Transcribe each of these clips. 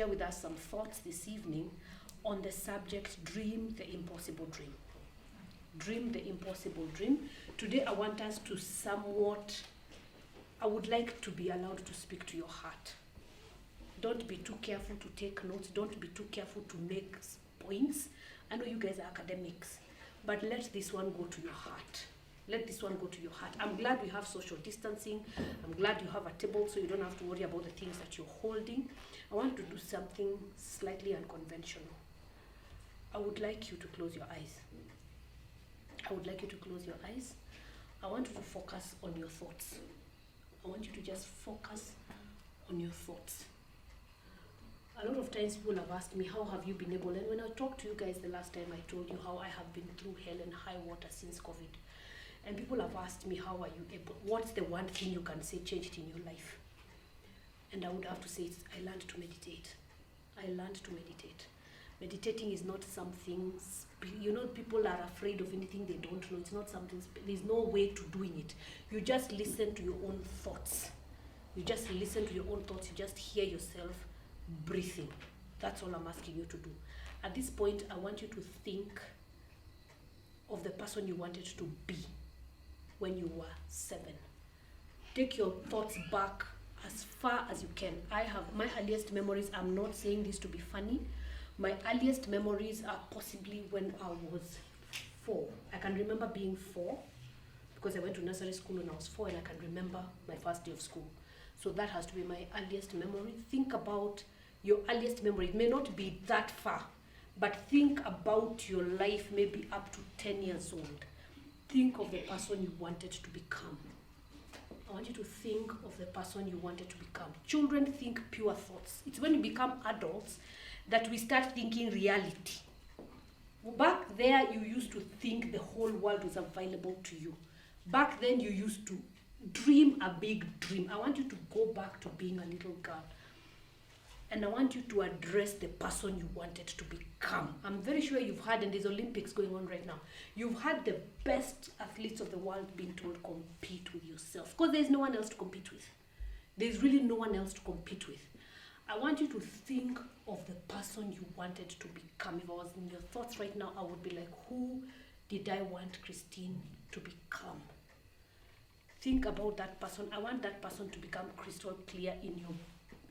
share with us some thoughts this evening on the subject, dream the impossible dream. Dream the impossible dream. Today I want us to I would like to be allowed to speak to your heart. Don't be too careful to take notes. Don't be too careful to make points. I know you guys are academics, but let this one go to your heart. Let this one go to your heart. I'm glad we have social distancing. I'm glad you have a table so you don't have to worry about the things that you're holding. I want to do something slightly unconventional. I would like you to close your eyes. I would like you to close your eyes. I want you to focus on your thoughts. I want you to just focus on your thoughts. A lot of times people have asked me, how have you been able? And when I talked to you guys the last time, I told you how I have been through hell and high water since COVID. And people have asked me, how are you able? What's the one thing you can say changed in your life? And I would have to say, I learned to meditate. I learned to meditate. Meditating is not something, people are afraid of anything they don't know. It's not something, there's no way to doing it. You just listen to your own thoughts. You just listen to your own thoughts. You just hear yourself breathing. That's all I'm asking you to do. At this point, I want you to think of the person you wanted to be when you were 7. Take your thoughts back as far as you can. I have my earliest memories. I'm not saying this to be funny. My earliest memories are possibly when I was 4. I can remember being 4 because I went to nursery school when I was 4, and I can remember my first day of school. So that has to be my earliest memory. Think about your earliest memory. It may not be that far, but think about your life maybe up to 10 years old. Think of the person you wanted to become. I want you to think of the person you wanted to become. Children think pure thoughts. It's when you become adults that we start thinking reality. Back there, you used to think the whole world was available to you. Back then, you used to dream a big dream. I want you to go back to being a little girl. And I want you to address the person you wanted to become. I'm very sure you've had, and there's Olympics going on right now, you've had the best athletes of the world being told, compete with yourself. Because there's no one else to compete with. There's really no one else to compete with. I want you to think of the person you wanted to become. If I was in your thoughts right now, I would be like, who did I want Christine to become? Think about that person. I want that person to become crystal clear in your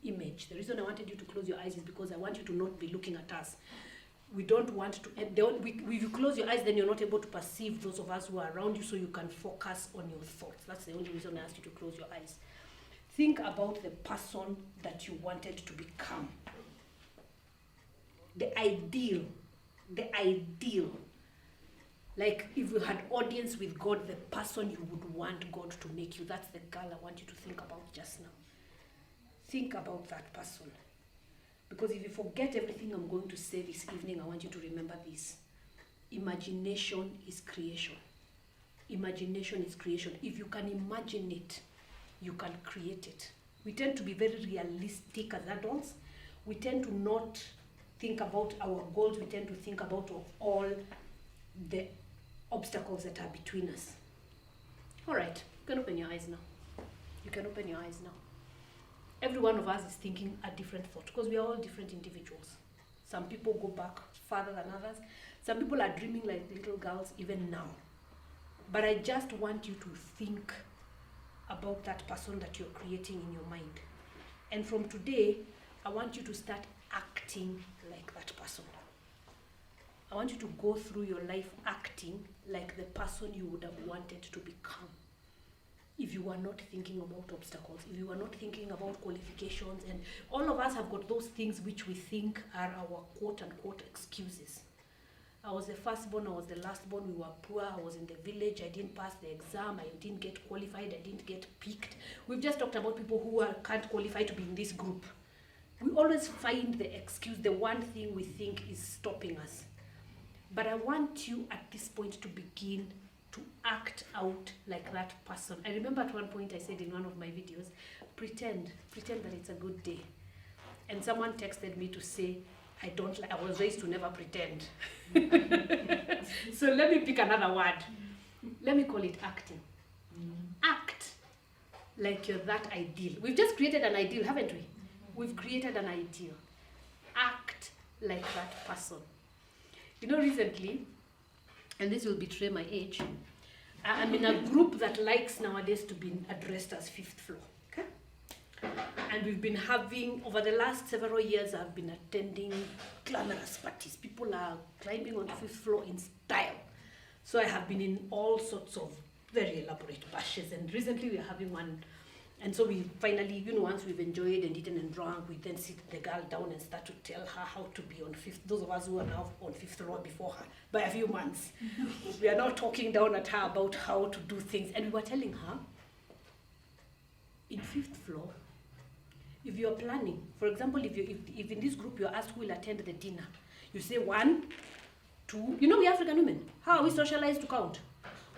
image. The reason I wanted you to close your eyes is because I want you to not be looking at us. We don't want to, if you close your eyes, then you're not able to perceive those of us who are around you, so you can focus on your thoughts. That's the only reason I asked you to close your eyes. Think about the person that you wanted to become. The ideal. Like if you had audience with God, the person you would want God to make you. That's the girl I want you to think about just now. Think about that person. Because if you forget everything I'm going to say this evening, I want you to remember this. Imagination is creation. Imagination is creation. If you can imagine it, you can create it. We tend to be very realistic as adults. We tend to not think about our goals. We tend to think about all the obstacles that are between us. All right, you can open your eyes now. You can open your eyes now. Every one of us is thinking a different thought because we are all different individuals. Some people go back farther than others. Some people are dreaming like little girls even now. But I just want you to think about that person that you're creating in your mind. And from today, I want you to start acting like that person. I want you to go through your life acting like the person you would have wanted to become. If you are not thinking about obstacles, if you are not thinking about qualifications, and all of us have got those things which we think are our quote-unquote excuses. I was the firstborn, I was the lastborn, we were poor, I was in the village, I didn't pass the exam, I didn't get qualified, I didn't get picked. We've just talked about people who can't qualify to be in this group. We always find the excuse, the one thing we think is stopping us. But I want you at this point to begin to act out like that person. I remember at one point I said in one of my videos, pretend that it's a good day. And someone texted me to say, I was raised to never pretend. So let me pick another word. Let me call it acting. Act like you're that ideal. We've just created an ideal, haven't we? We've created an ideal. like that person. You know, recently, and this will betray my age, I'm in a group that likes nowadays to be addressed as fifth floor. Okay? And we've been having, over the last several years, I've been attending glamorous parties. People are climbing on the fifth floor in style. So I have been in all sorts of very elaborate bashes, and recently we're having one. And so we finally, you know, once we've enjoyed and eaten and drunk, we then sit the girl down and start to tell her how to be on fifth. Those of us who are now on fifth floor before her by a few months, we are now talking down at her about how to do things. And we were telling her, in fifth floor, if you're planning, for example, if in this group you're asked who will attend the dinner, you say 1, 2, you know, we African women, how are we socialized to count?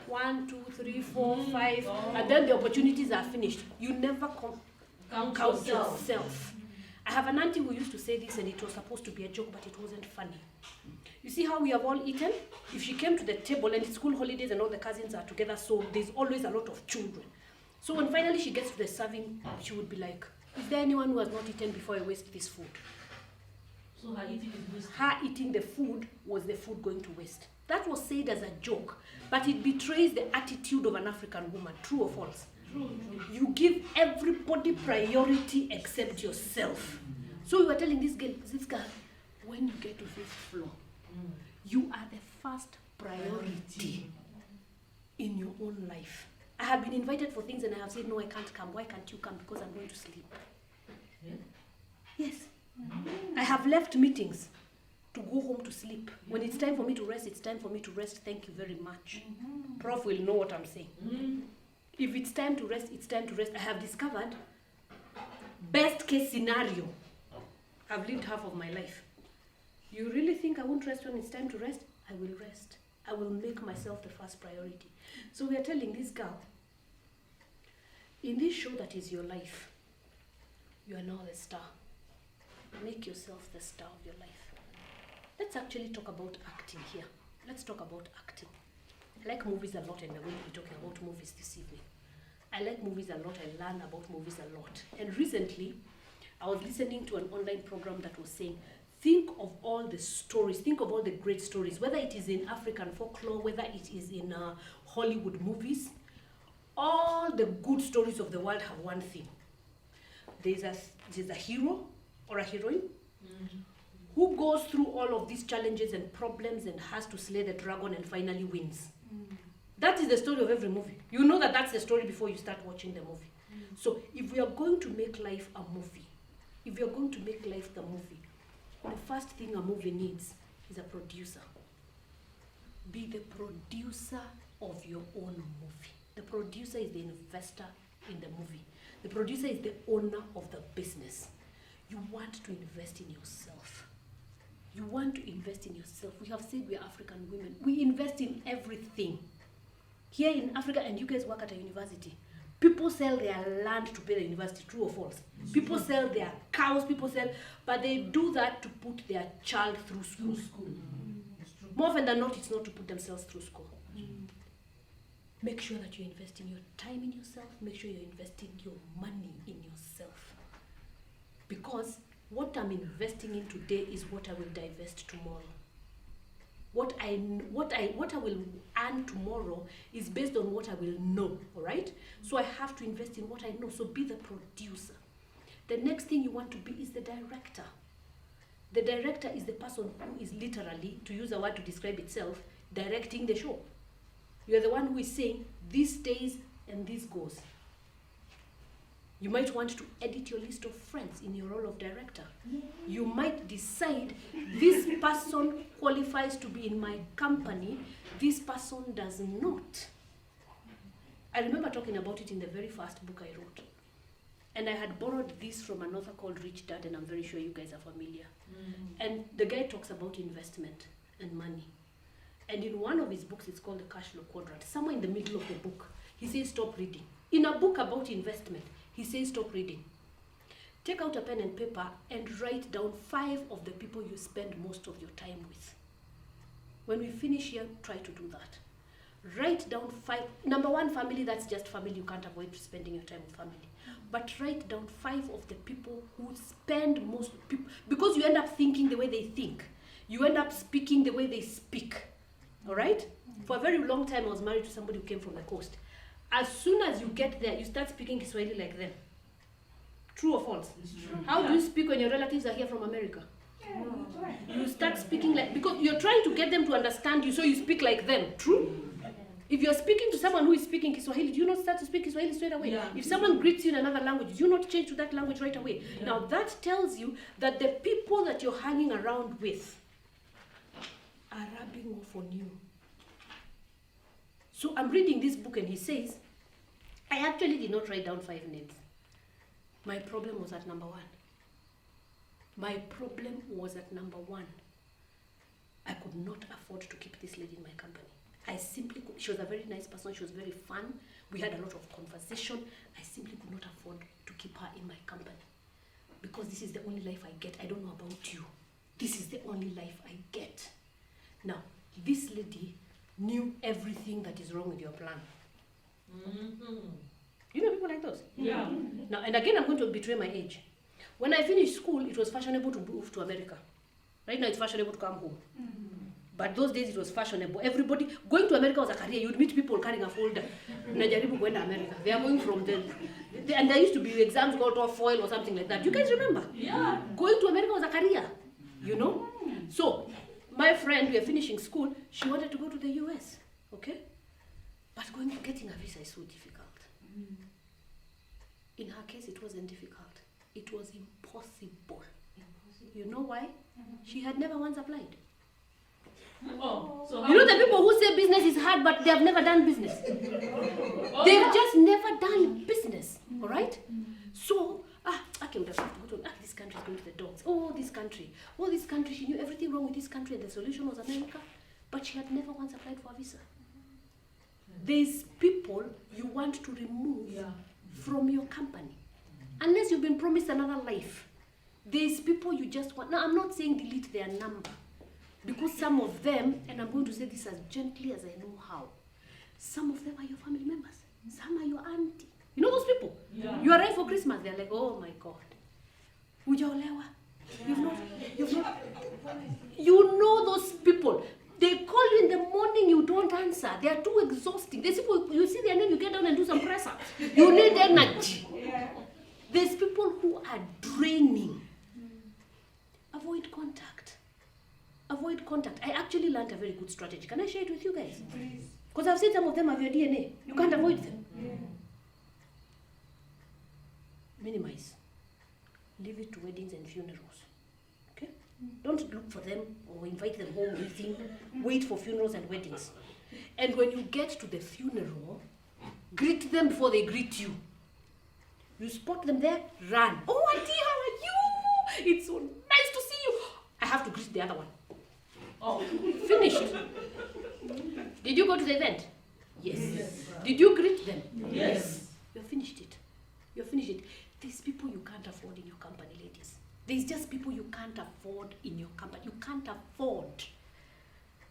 1, 2, 3, 4, 5, and then the opportunities are finished. You never count yourself. I have an auntie who used to say this, and it was supposed to be a joke, but it wasn't funny. You see how we have all eaten? If she came to the table, and it's school holidays and all the cousins are together, so there's always a lot of children. So when finally she gets to the serving, she would be like, is there anyone who has not eaten before I waste this food? So her eating is wasted. Her eating the food was the food going to waste. That was said as a joke, but it betrays the attitude of an African woman. True or false? True. You give everybody priority except yourself. So we were telling this girl, when you get to fifth floor, you are the first priority in your own life. I have been invited for things and I have said, no, I can't come. Why can't you come? Because I'm going to sleep. Yeah. Yes. I have left meetings to go home to sleep. When it's time for me to rest, it's time for me to rest. Thank you very much. Prof will know what I'm saying. If it's time to rest, it's time to rest. I have discovered best case scenario. I've lived half of my life. You really think I won't rest when it's time to rest? I will rest. I will make myself the first priority. So we are telling this girl, in this show that is your life, you are now the star. Make yourself the star of your life. Let's actually talk about acting here. Let's talk about acting. I like movies a lot, and we're going to be talking about movies this evening. I like movies a lot. I learn about movies a lot. And recently, I was listening to an online program that was saying, think of all the stories, think of all the great stories, whether it is in African folklore, whether it is in Hollywood movies. All the good stories of the world have one thing. There's a hero or a heroine who goes through all of these challenges and problems and has to slay the dragon and finally wins. That is the story of every movie. You know that that's the story before you start watching the movie. So if we are going to make life a movie, if we are going to make life the movie, the first thing a movie needs is a producer. Be the producer of your own movie. The producer is the investor in the movie. The producer is the owner of the business. You want to invest in yourself. You want to invest in yourself. We have said we are African women. We invest in everything. Here in Africa, and you guys work at a university, people sell their land to pay the university, true or false? People sell their cows, but they do that to put their child through school. More often than not, it's not to put themselves through school. Make sure that you're investing your time in yourself. Make sure you're investing your money in yourself. Because what I'm investing in today is what I will divest tomorrow. What I will earn tomorrow is based on what I will know, all right? So I have to invest in what I know. So be the producer. The next thing you want to be is the director. The director is the person who is literally, to use a word to describe itself, directing the show. You're the one who is saying, this stays and this goes. You might want to edit your list of friends in your role of director. You might decide, this person qualifies to be in my company, this person does not. I remember talking about it in the very first book I wrote. And I had borrowed this from an author called Rich Dad, and I'm very sure you guys are familiar. And the guy talks about investment and money. And in one of his books, it's called The Cash Flow Quadrant. Somewhere in the middle of the book, he says, stop reading. In a book about investment, he says, stop reading. Take out a pen and paper and write down 5 of the people you spend most of your time with. When we finish here, try to do that. Write down 5. Number 1, family, that's just family. You can't avoid spending your time with family. But write down 5 of the people who spend most people, because you end up thinking the way they think. You end up speaking the way they speak. All right? For a very long time, I was married to somebody who came from the coast. As soon as you get there, you start speaking Kiswahili like them. True or false? How do you speak when your relatives are here from America? You start speaking like, because you're trying to get them to understand you, so you speak like them. True? If you're speaking to someone who is speaking Kiswahili, do you not start to speak Kiswahili straight away? Yeah. If someone greets you in another language, do you not change to that language right away? Yeah. Now that tells you that the people that you're hanging around with are rubbing off on you. So I'm reading this book and he says, I actually did not write down 5 names. My problem was at number 1. My problem was at number 1. I could not afford to keep this lady in my company. I simply could. She was a very nice person. She was very fun. We had a lot of conversation. I simply could not afford to keep her in my company. Because this is the only life I get. I don't know about you. This is the only life I get. Now, this lady knew everything that is wrong with your plan. Mm-hmm. You know people like those? Yeah. Now, and again, I'm going to betray my age. When I finished school, it was fashionable to move to America. Right now, it's fashionable to come home. But those days, it was fashionable. Everybody, going to America was a career. You'd meet people carrying a folder. Najaribu going to America. They are going from and there used to be exams called TOEFL or something like that. You guys remember? Yeah. Going to America was a career, you know? So, my friend, we are finishing school, she wanted to go to the US, okay? But getting a visa is so difficult. In her case, it wasn't difficult. It was impossible. You know why? She had never once applied. Oh, so You know the people who say business is hard, but they have never done business. They've just never done business, all right? So, okay, would have to go to, this country is going to the dogs. Oh, this country, she knew everything wrong with this country, and the solution was America, but she had never once applied for a visa. There's people you want to remove from your company, unless you've been promised another life. There's people you just want. Now, I'm not saying delete their number, because some of them, and I'm going to say this as gently as I know how, some of them are your family members. Some are your auntie. You know those people? Yeah. You arrive for Christmas, they're like, oh my God. Hujaolewa. You've not. You know those people. They call you in the morning, you don't answer. They are too exhausting. There's people, you see their name, you get down and do some press ups. You need energy. There's people who are draining. Avoid contact. Avoid contact. I actually learned a very good strategy. Can I share it with you guys? Please. Because I've said some of them have your DNA. You can't avoid them. Minimize. Leave it to weddings and funerals. Okay? Don't look for them or invite them home waiting. Wait for funerals and weddings. And when you get to the funeral, greet them before they greet you. You spot them there, run. Oh, auntie, how are you? It's so nice to see you. I have to greet the other one. Oh. Finished. Did you go to the event? Yes. Did you greet them? Yes. You finished it. You finished it. There's people you can't afford in your company, ladies. There's just people you can't afford in your company. You can't afford.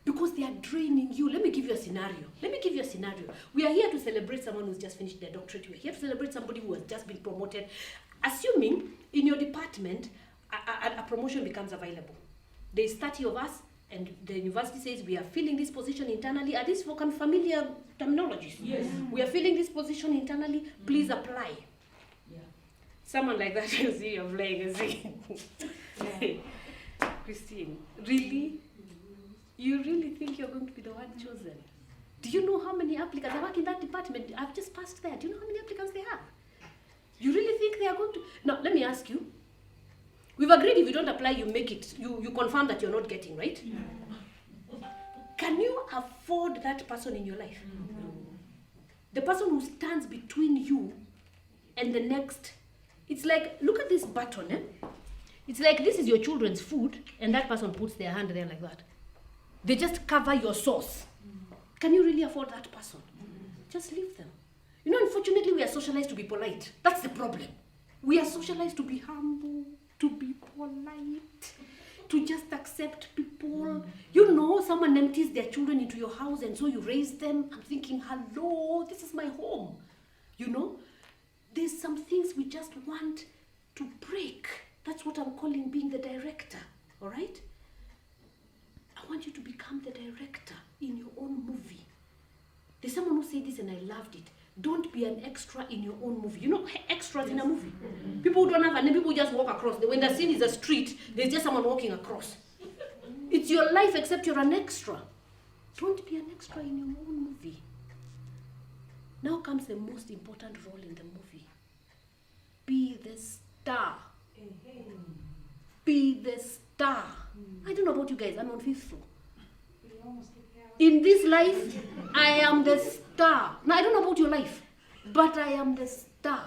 Because they are draining you. Let me give you a scenario. We are here to celebrate someone who's just finished their doctorate. We are here to celebrate somebody who has just been promoted. Assuming in your department, a promotion becomes available. There's 30 of us, and the university says we are filling this position internally. Are these for familiar terminologies? Yes. We are filling this position internally. Please apply. Yeah. Someone like that, you see, you're playing, you see. Christine, really? You really think you're going to be the one chosen? Do you know how many applicants? I work in that department. I've just passed there. Do you know how many applicants they have? You really think they are going to? Now, let me ask you. We've agreed if you don't apply, you make it. You confirm that you're not getting, right? Can you afford that person in your life? The person who stands between you and the next. It's like, look at this button. It's like this is your children's food, and that person puts their hand there like that. They just cover your sauce. Can you really afford that person? Just leave them. You know, unfortunately, we are socialized to be polite. That's the problem. We are socialized to be humble, to be polite, to just accept people. You know, someone empties their children into your house and so you raise them. I'm thinking, hello, this is my home. You know? There's some things we just want to break. That's what I'm calling being the director, all right? I want you to become the director in your own movie. There's someone who said this and I loved it. Don't be an extra in your own movie. You know, extras in a movie. People who don't have a name, people just walk across. When the scene is a street, there's just someone walking across. It's your life except you're an extra. Don't be an extra in your own movie. Now comes the most important role in the movie. Be the star. Be the star. I don't know about you guys, I'm on 5th floor. In this life, I am the star. Now, I don't know about your life, but I am the star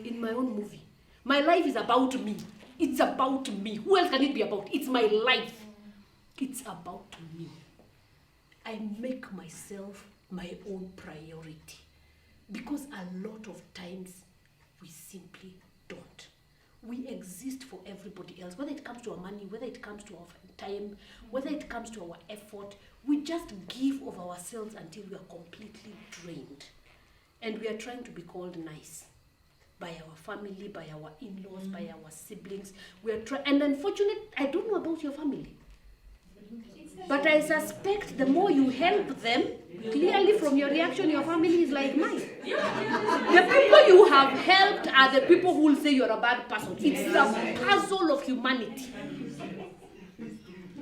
in my own movie. My life is about me. It's about me. Who else can it be about? It's my life. It's about me. I make myself my own priority. Because a lot of times, we simply don't. We exist for everybody else, whether it comes to our money, whether it comes to our time, whether it comes to our effort. We just give of ourselves until we are completely drained. And we are trying to be called nice by our family, by our in-laws, by our siblings. We are and unfortunately, I don't know about your family, but I suspect the more you help them, clearly from your reaction, your family is like mine. The people you have helped are the people who will say you're a bad person. It's the puzzle of humanity.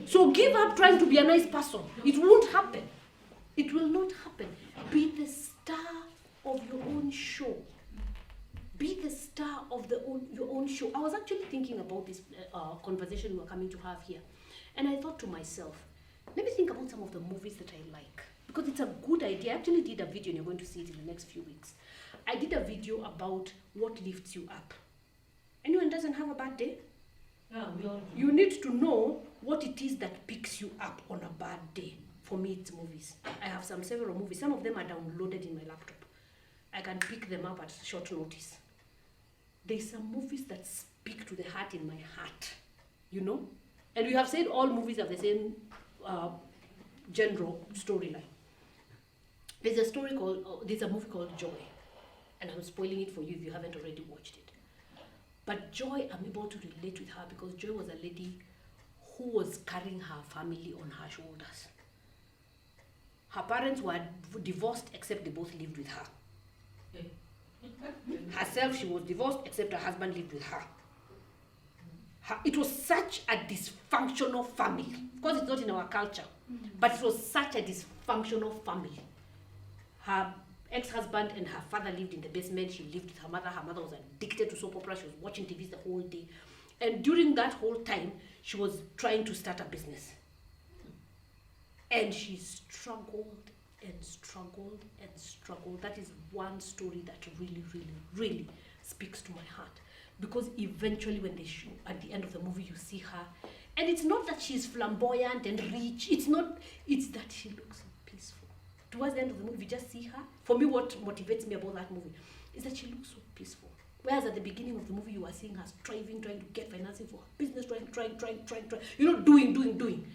So give up trying to be a nice person. It won't happen. It will not happen. Be the star of your own show. Be the star of your own show. I was actually thinking about this conversation we're coming to have here. And I thought to myself, let me think about some of the movies that I like. Because it's a good idea. I actually did a video and you're going to see it in the next few weeks. I did a video about what lifts you up. Anyone doesn't have a bad day? You need to know what it is that picks you up on a bad day. For me, it's movies. I have several movies. Some of them are downloaded in my laptop. I can pick them up at short notice. There's some movies that speak to the heart in my heart, you know? And we have said all movies have the same general storyline. There's a movie called Joy. And I'm spoiling it for you if you haven't already watched it. But Joy, I'm able to relate with her because Joy was a lady who was carrying her family on her shoulders. Her parents were divorced except they both lived with her. Herself, she was divorced except her husband lived with her. It was such a dysfunctional family. Of course, it's not in our culture, but it was such a dysfunctional family. Her ex-husband and her father lived in the basement. She lived with her mother. Her mother was addicted to soap opera. She was watching TV the whole day. And during that whole time, she was trying to start a business. And she struggled and struggled and struggled. That is one story that really, really, really speaks to my heart. Because eventually when they show, at the end of the movie, you see her. And it's not that she's flamboyant and rich. It's that she looks so peaceful. Towards the end of the movie, you just see her. For me, what motivates me about that movie is that she looks so peaceful. Whereas at the beginning of the movie, you are seeing her striving, trying to get financing for her business, trying, you know, doing.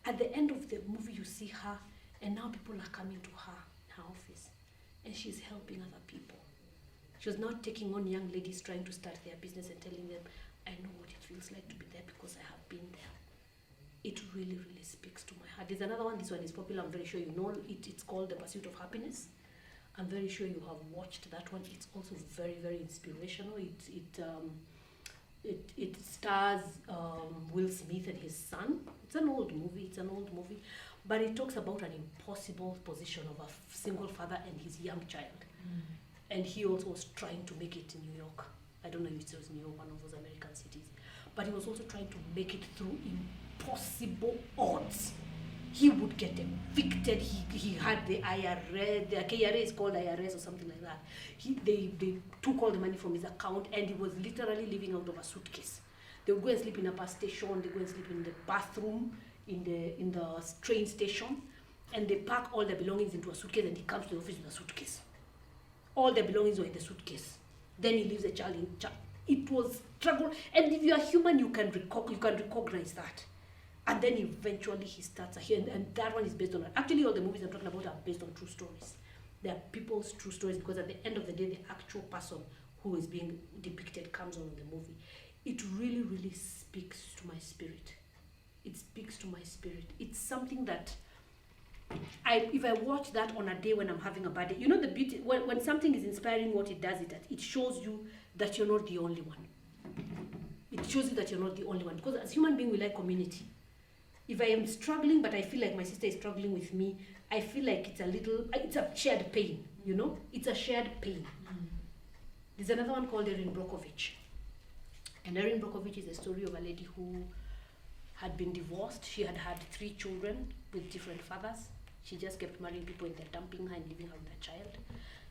At the end of the movie, you see her, and now people are coming to her in her office, and she's helping other people. She was not taking on young ladies trying to start their business and telling them, I know what it feels like to be there because I have been there. It really, really speaks to my heart. There's another one, this one is popular, I'm very sure you know it. It's called The Pursuit of Happiness. I'm very sure you have watched that one. It's also very, very inspirational. It stars Will Smith and his son. It's an old movie, but it talks about an impossible position of a single father and his young child. And he also was trying to make it in New York. I don't know if it was New York, one of those American cities. But he was also trying to make it through impossible odds. He would get evicted. He had the IRS, the KRA is called IRS or something like that. They took all the money from his account and he was literally living out of a suitcase. They would go and sleep in a bus station, they go and sleep in the bathroom, in the train station, and they pack all their belongings into a suitcase and he comes to the office with a suitcase. All their belongings were in the suitcase. Then he leaves the child in charge. It was struggle. And if you are human, you can recognize that. And then eventually he starts here. And that one is based on, actually all the movies I'm talking about are based on true stories. They are people's true stories because at the end of the day, the actual person who is being depicted comes on in the movie, it really, really speaks to my spirit. It speaks to my spirit. It's something that if I watch that on a day when I'm having a bad day, you know the beauty, when something is inspiring, what it does, it shows you that you're not the only one. It shows you that you're not the only one. Because as human beings, we like community. If I am struggling, but I feel like my sister is struggling with me, I feel like it's a shared pain, you know? It's a shared pain. There's another one called Erin Brockovich. And Erin Brockovich is a story of a lady who had been divorced. She had had 3 children with different fathers. She just kept marrying people and they're dumping her and leaving her with a child.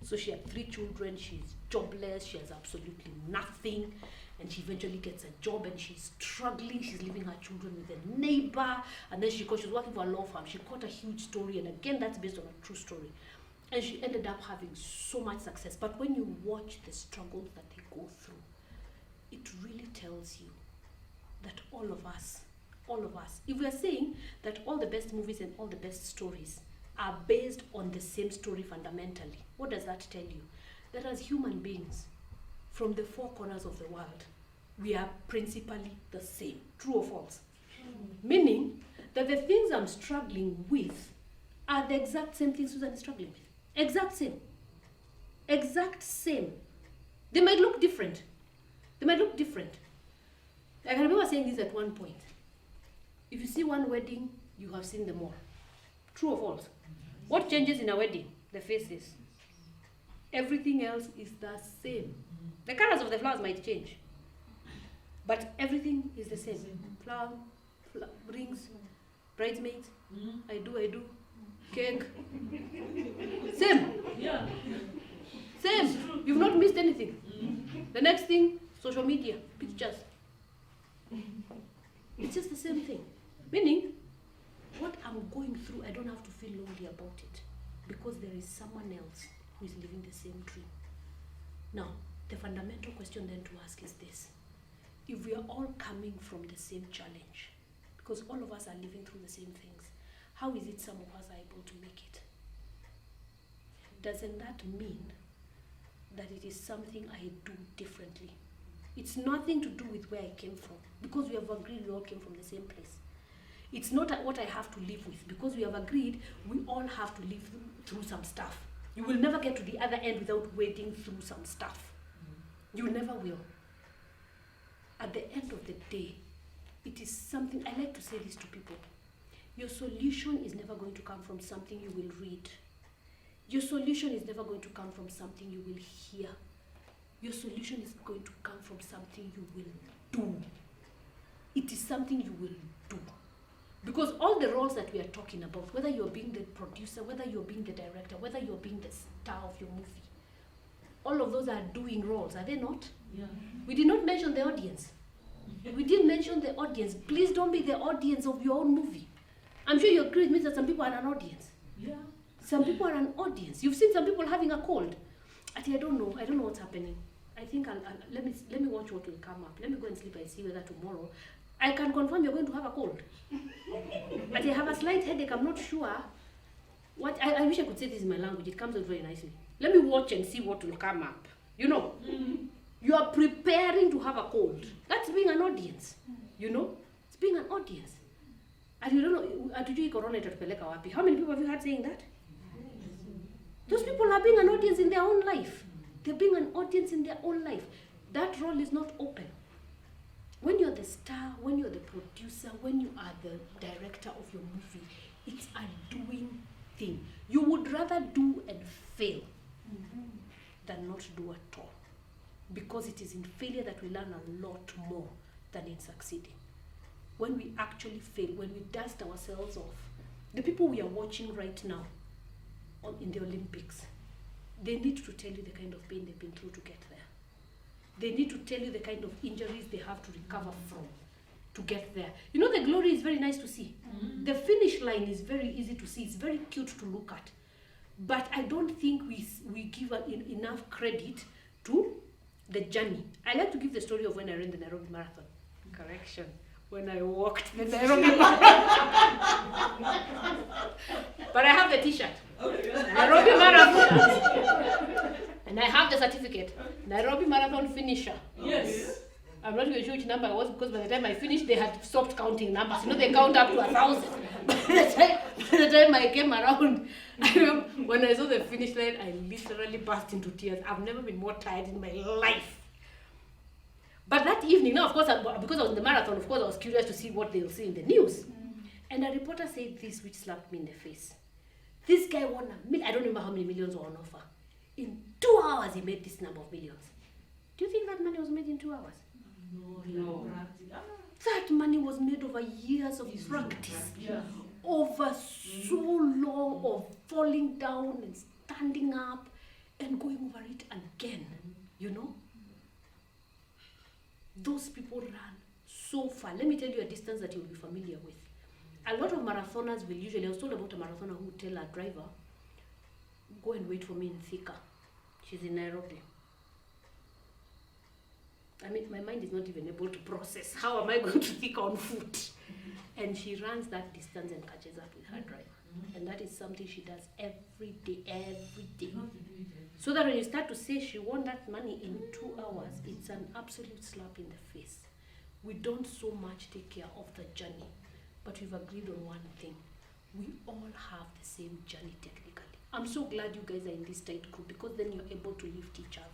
So she had 3 children, she's jobless, she has absolutely nothing. And she eventually gets a job and she's struggling. She's leaving her children with a neighbor. And then she's working for a law firm. She caught a huge story. And again, that's based on a true story. And she ended up having so much success. But when you watch the struggles that they go through, it really tells you that all of us, if we are saying that all the best movies and all the best stories are based on the same story fundamentally, what does that tell you? That as human beings, from the 4 corners of the world, we are principally the same. True or false? Meaning that the things I'm struggling with are the exact same things Susan is struggling with. Exact same. Exact same. They might look different. I can remember saying this at one point. If you see one wedding, you have seen them all. True or false? What changes in a wedding? The faces. Everything else is the same. The colors of the flowers might change, but everything is the same. Flower, rings, bridesmaids, I do, cake. Same. Yeah. Same. You've not missed anything. The next thing, social media, pictures. It's just the same thing. Meaning, what I'm going through, I don't have to feel lonely about it because there is someone else who is living the same dream. Now, the fundamental question then to ask is this. If we are all coming from the same challenge, because all of us are living through the same things, how is it some of us are able to make it? Doesn't that mean that it is something I do differently? It's nothing to do with where I came from, because we have agreed we all came from the same place. It's not what I have to live with, because we have agreed we all have to live through some stuff. You will never get to the other end without wading through some stuff. You never will. At the end of the day, it is something, I like to say this to people. Your solution is never going to come from something you will read. Your solution is never going to come from something you will hear. Your solution is going to come from something you will do. It is something you will do. Because all the roles that we are talking about, whether you're being the producer, whether you're being the director, whether you're being the star of your movie, all of those are doing roles, are they not? Yeah. We did not mention the audience. We didn't mention the audience. Please don't be the audience of your own movie. I'm sure you agree with me that some people are an audience. Yeah. Some people are an audience. You've seen some people having a cold. I don't know what's happening. I think let me watch what will come up. Let me go and sleep and see whether tomorrow I can confirm you're going to have a cold. But I have a slight headache. I'm not sure. What I wish I could say this in my language. It comes out very nicely. Let me watch and see what will come up. You know, you are preparing to have a cold. That's being an audience. You know, it's being an audience. And you don't know, atujui corona itatupeleka wapi. How many people have you had saying that? Those people are being an audience in their own life. They're being an audience in their own life. That role is not open. When you're the star, when you're the producer, when you are the director of your movie, it's a doing thing. You would rather do and fail than not do at all. Because it is in failure that we learn a lot more than in succeeding. When we actually fail, when we dust ourselves off, the people we are watching right now in the Olympics, they need to tell you the kind of pain they've been through to get there. They need to tell you the kind of injuries they have to recover from to get there. You know, the glory is very nice to see. The finish line is very easy to see. It's very cute to look at. But I don't think we give enough credit to the journey. I like to give the story of when I ran the Nairobi Marathon. Correction. When I walked the Nairobi Marathon. But I have the t-shirt. Nairobi Marathon. And I have the certificate. Nairobi Marathon. because by the time I finished, they had stopped counting numbers. You know, they count up to 1,000. By the time I came around, I remember when I saw the finish line, I literally burst into tears. I've never been more tired in my life. But that evening, now of course, because I was in the marathon, of course, I was curious to see what they'll see in the news. And a reporter said this, which slapped me in the face. This guy won I don't remember how many millions were on offer. In 2 hours, he made this number of millions. Do you think that money was made in 2 hours? No. That money was made over years of practice. Yeah. Over so long of falling down and standing up and going over it again. You know? Those people run so far. Let me tell you a distance that you'll be familiar with. A lot of marathoners will usually, I was told about a marathoner who would tell her driver, go and wait for me in Thika. She's in Nairobi. I mean, my mind is not even able to process. How am I going to Thika on foot? And she runs that distance and catches up with her driver. And that is something she does every day, every day. So that when you start to say she won that money in 2 hours, it's an absolute slap in the face. We don't so much take care of the journey, but we've agreed on one thing. We all have the same journey technically. I'm so glad you guys are in this tight group because then you're able to lift each other.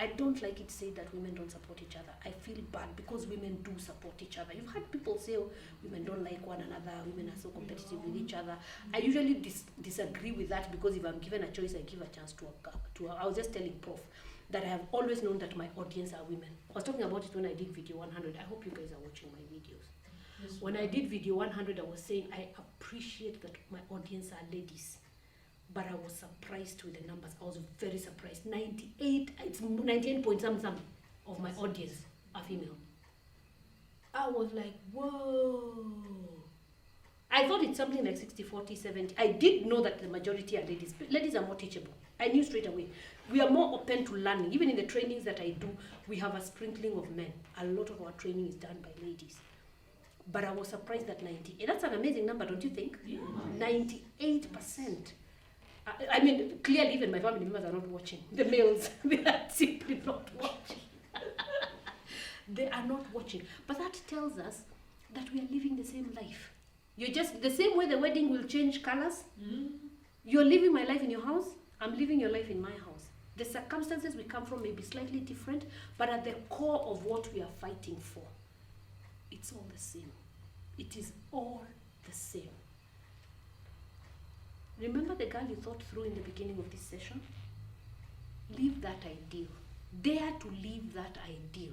I don't like it said that women don't support each other. I feel bad because women do support each other. You've heard people say, oh, women don't like one another, women are so competitive with each other. I usually disagree with that because if I'm given a choice, I give a chance to I was just telling Prof that I have always known that my audience are women. I was talking about it when I did video 100. I hope you guys are watching my videos. Yes, when I did video 100, I was saying I appreciate that my audience are ladies. But I was surprised with the numbers. I was very surprised. 98 point something of my audience are female. I was like, whoa. I thought it's something like 60, 40, 70. I did know that the majority are ladies. But ladies are more teachable. I knew straight away. We are more open to learning. Even in the trainings that I do, we have a sprinkling of men. A lot of our training is done by ladies. But I was surprised that 98. That's an amazing number, don't you think? Yeah. 98%. I mean, clearly even my family members are not watching. The males, they are simply not watching. They are not watching. But that tells us that we are living the same life. You're just, the same way the wedding will change colors. You're living my life in your house. I'm living your life in my house. The circumstances we come from may be slightly different, but at the core of what we are fighting for, it's all the same. It is all the same. Remember the girl you thought through in the beginning of this session? Live that ideal. Dare to live that ideal.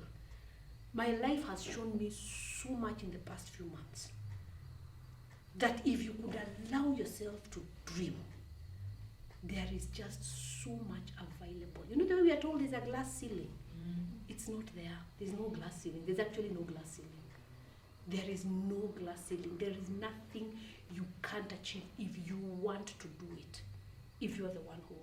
My life has shown me so much in the past few months that if you could allow yourself to dream, there is just so much available. You know the way we are told there's a glass ceiling? It's not there. There's no glass ceiling. There's actually no glass ceiling. There is no glass ceiling. There is nothing you can't achieve if you want to do it. If you are the one who